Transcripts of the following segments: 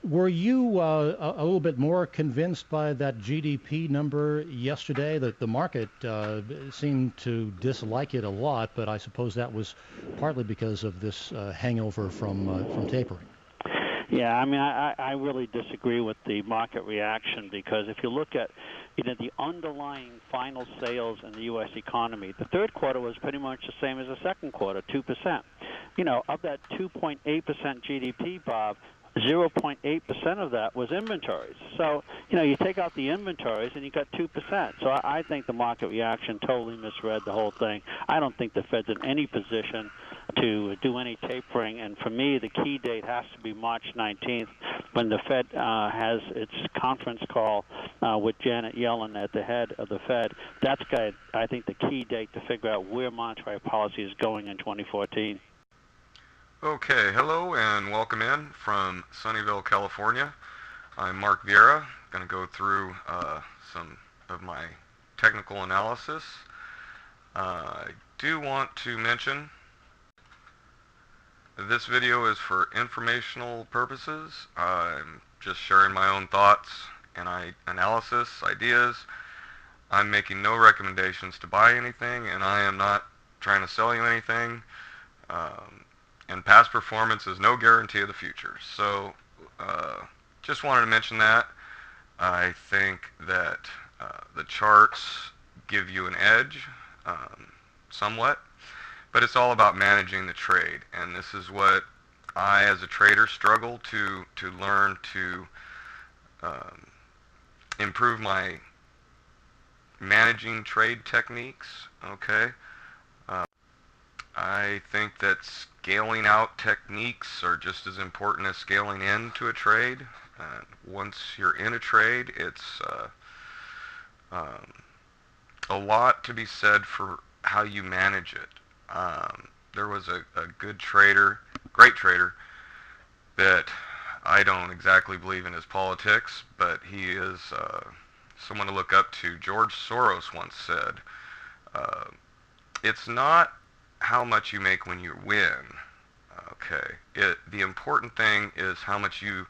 Were you a little bit more convinced by that GDP number yesterday? That the market seemed to dislike it a lot, but I suppose that was partly because of this hangover from tapering. Yeah, I mean, I really disagree with the market reaction because if you look at, the underlying final sales in the U.S. economy, the third quarter was pretty much the same as the second quarter, 2%. Of that 2.8% GDP, Bob, 0.8% of that was inventories. So, you take out the inventories and you got 2%. So I think the market reaction totally misread the whole thing. I don't think the Fed's in any position to do any tapering. And for me, the key date has to be March 19th when the Fed has its conference call with Janet Yellen at the head of the Fed. That's, I think, the key date to figure out where monetary policy is going in 2014. Okay, hello and welcome in from Sunnyvale, California. I'm Mark Vierra. Going to go through some of my technical analysis. I do want to mention that this video is for informational purposes. I'm just sharing my own thoughts and analysis, ideas. I'm making no recommendations to buy anything, and I am not trying to sell you anything. And past performance is no guarantee of the future. So just wanted to mention that. I think that the charts give you an edge somewhat, but it's all about managing the trade. And this is what I, as a trader, struggle to learn to improve my managing trade techniques. Okay. I think that scaling out techniques are just as important as scaling into a trade. Once you're in a trade, it's a lot to be said for how you manage it. There was a good trader, great trader, that I don't exactly believe in his politics, but he is someone to look up to. George Soros once said, it's not how much you make when you win. Okay. The important thing is how much you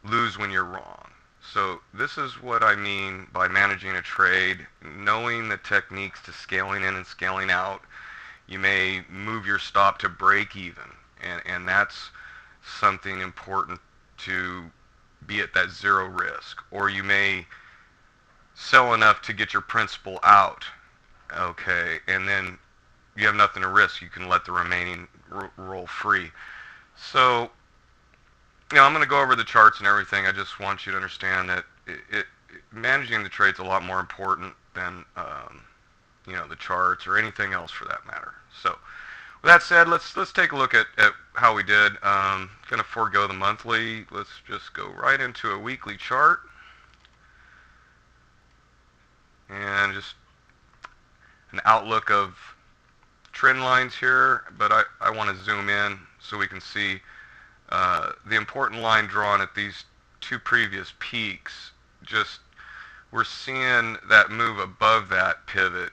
lose when you're wrong. So this is what I mean by managing a trade, knowing the techniques to scaling in and scaling out. You may move your stop to break even, and that's something important to be at that zero risk. Or you may sell enough to get your principal out, okay, and then you have nothing to risk. You can let the remaining roll free. So, I'm going to go over the charts and everything. I just want you to understand that managing the trade's a lot more important than the charts or anything else for that matter. So, with that said, let's take a look at how we did. Going to forego the monthly. Let's just go right into a weekly chart and just an outlook of trend lines here, but I want to zoom in so we can see the important line drawn at these two previous peaks. Just we're seeing that move above that pivot,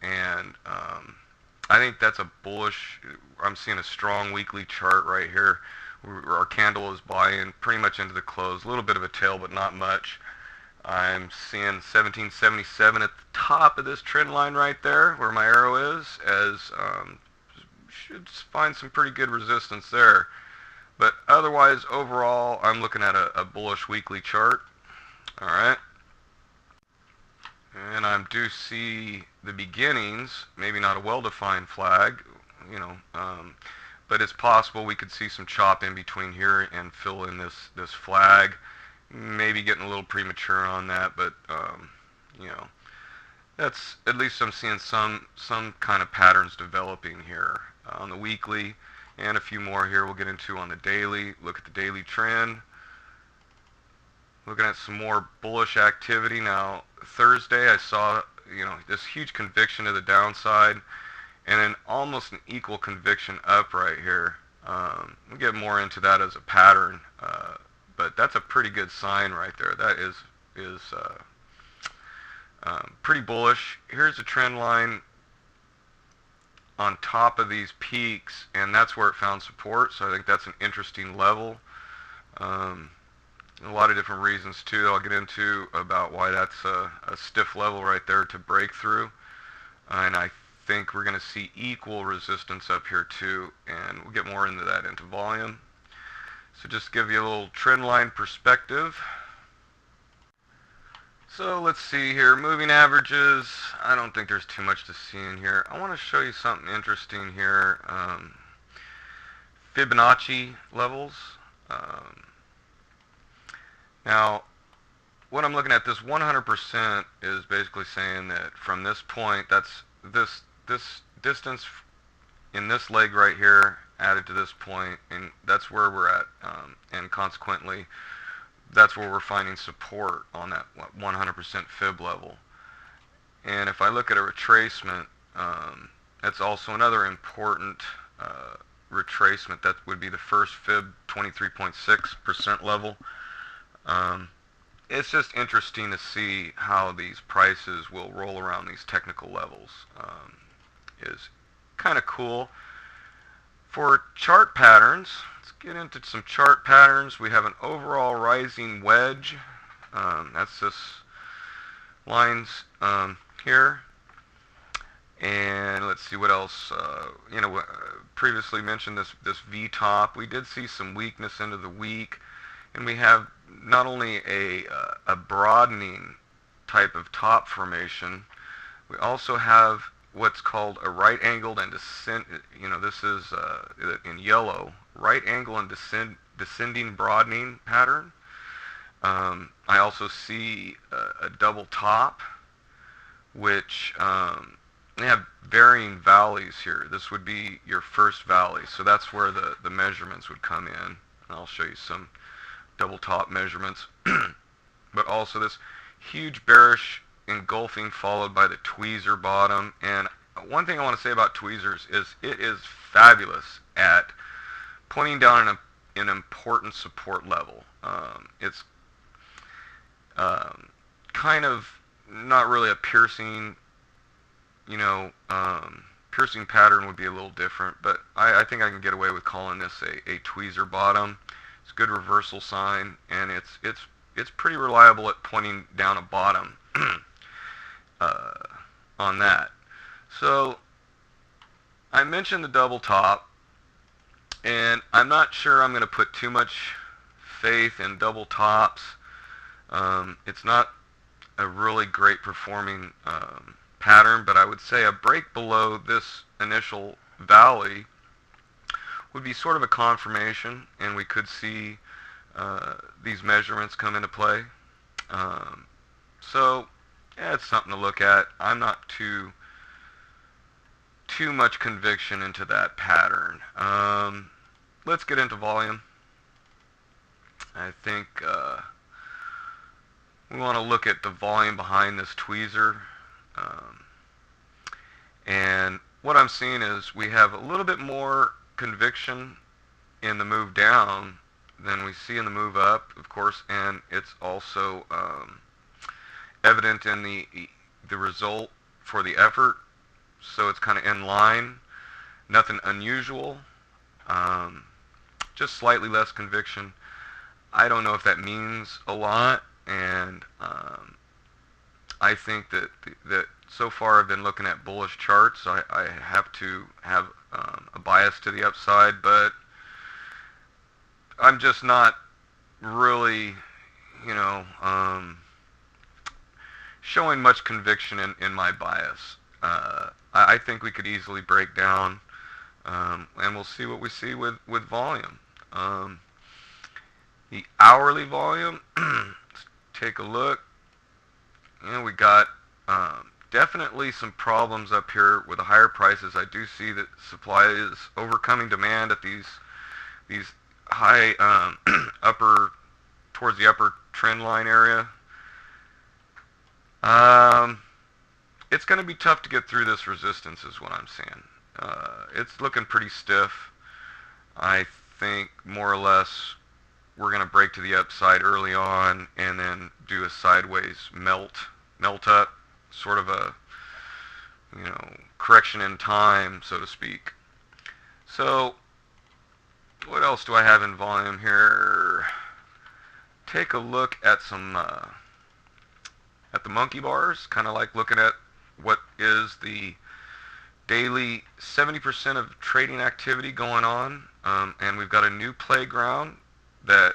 and I think that's a bullish. I'm seeing a strong weekly chart right here. Our candle is buying pretty much into the close, a little bit of a tail, but not much. I'm seeing 1777 at the top of this trend line right there, where my arrow is, as should find some pretty good resistance there. But otherwise, overall, I'm looking at a bullish weekly chart. All right. And I do see the beginnings, maybe not a well-defined flag, but it's possible we could see some chop in between here and fill in this flag. Maybe getting a little premature on that, but that's at least I'm seeing some kind of patterns developing here on the weekly, and a few more here we'll get into on the daily. Look at the daily trend. Looking at some more bullish activity now. Thursday I saw this huge conviction to the downside, and then almost an equal conviction up right here. We'll get more into that as a pattern. But that's a pretty good sign right there. That is pretty bullish. Here's a trend line on top of these peaks, and that's where it found support. So I think that's an interesting level. A lot of different reasons too that I'll get into about why that's a stiff level right there to break through. And I think we're going to see equal resistance up here too, and we'll get more into that into volume. So just to give you a little trend line perspective. So let's see here, moving averages. I don't think there's too much to see in here. I want to show you something interesting here. Fibonacci levels. Now, what I'm looking at, this 100% is basically saying that from this point, that's this distance in this leg right here added to this point, and that's where we're at, and consequently, that's where we're finding support on that 100% fib level. And if I look at a retracement, that's also another important retracement. That would be the first fib 23.6% level. It's just interesting to see how these prices will roll around these technical levels. Is kind of cool. For chart patterns, let's get into some chart patterns. We have an overall rising wedge. That's this lines here. And let's see what else. Previously mentioned this V top. We did see some weakness into the week, and we have not only a broadening type of top formation, we also have what's called a right angled and this is in yellow, right angle and descending broadening pattern. I also see a double top, which they have varying valleys here. This would be your first valley, so that's where the measurements would come in. And I'll show you some double top measurements. But also this huge bearish engulfing followed by the tweezer bottom. And one thing I want to say about tweezers is it is fabulous at pointing down an important support level. It's kind of not really a piercing, piercing pattern would be a little different, but I think I can get away with calling this a tweezer bottom. It's a good reversal sign, and it's pretty reliable at pointing down a bottom on that. So I mentioned the double top, and I'm not sure I'm going to put too much faith in double tops. It's not a really great performing pattern, but I would say a break below this initial valley would be sort of a confirmation, and we could see these measurements come into play. So yeah, it's something to look at. I'm not too much conviction into that pattern. Let's get into volume. I think we want to look at the volume behind this tweezer. And what I'm seeing is we have a little bit more conviction in the move down than we see in the move up, of course, and it's also evident in the result for the effort. So it's kind of in line, nothing unusual, just slightly less conviction. I don't know if that means a lot, and I think that so far I've been looking at bullish charts. I have to have a bias to the upside, but I'm just not really, showing much conviction in my bias. I think we could easily break down, and we'll see what we see with volume. The hourly volume, let's take a look. We got definitely some problems up here with the higher prices. I do see that supply is overcoming demand at these high towards the upper trend line area. It's going to be tough to get through this resistance is what I'm saying. It's looking pretty stiff. I think more or less we're going to break to the upside early on and then do a sideways melt up, sort of a correction in time, so to speak. So what else do I have in volume here? take a look at some at the monkey bars, kind of like looking at what is the daily 70% of trading activity going on, and we've got a new playground that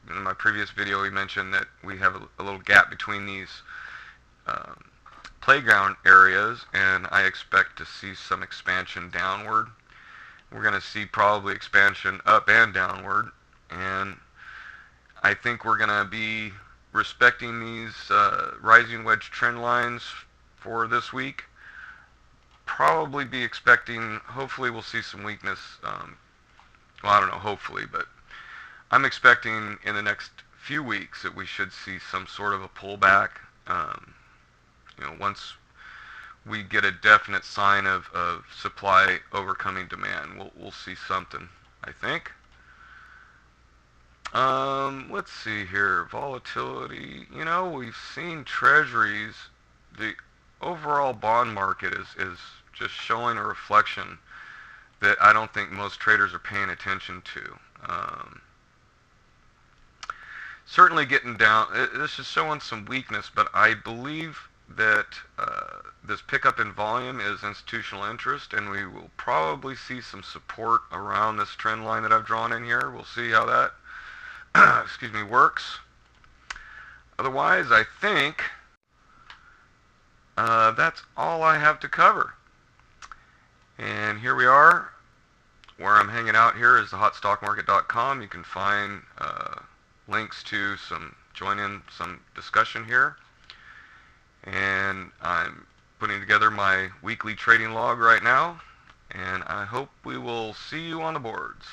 in my previous video we mentioned that we have a little gap between these playground areas, and I expect to see some expansion downward. We're going to see probably expansion up and downward, and I think we're going to be respecting these rising wedge trend lines for this week. Probably be expecting, hopefully we'll see some weakness, well, I don't know, hopefully, but I'm expecting in the next few weeks that we should see some sort of a pullback. Once we get a definite sign of supply overcoming demand, we'll see something, I think. Let's see here, volatility. We've seen treasuries, the overall bond market is just showing a reflection that I don't think most traders are paying attention to. Certainly getting down, this is showing some weakness, but I believe that this pickup in volume is institutional interest, and we will probably see some support around this trend line that I've drawn in here. We'll see how that excuse me, works. Otherwise, I think that's all I have to cover. And here we are. Where I'm hanging out here is the HotStockMarket.com. You can find links to join in some discussion here. And I'm putting together my weekly trading log right now. And I hope we will see you on the boards.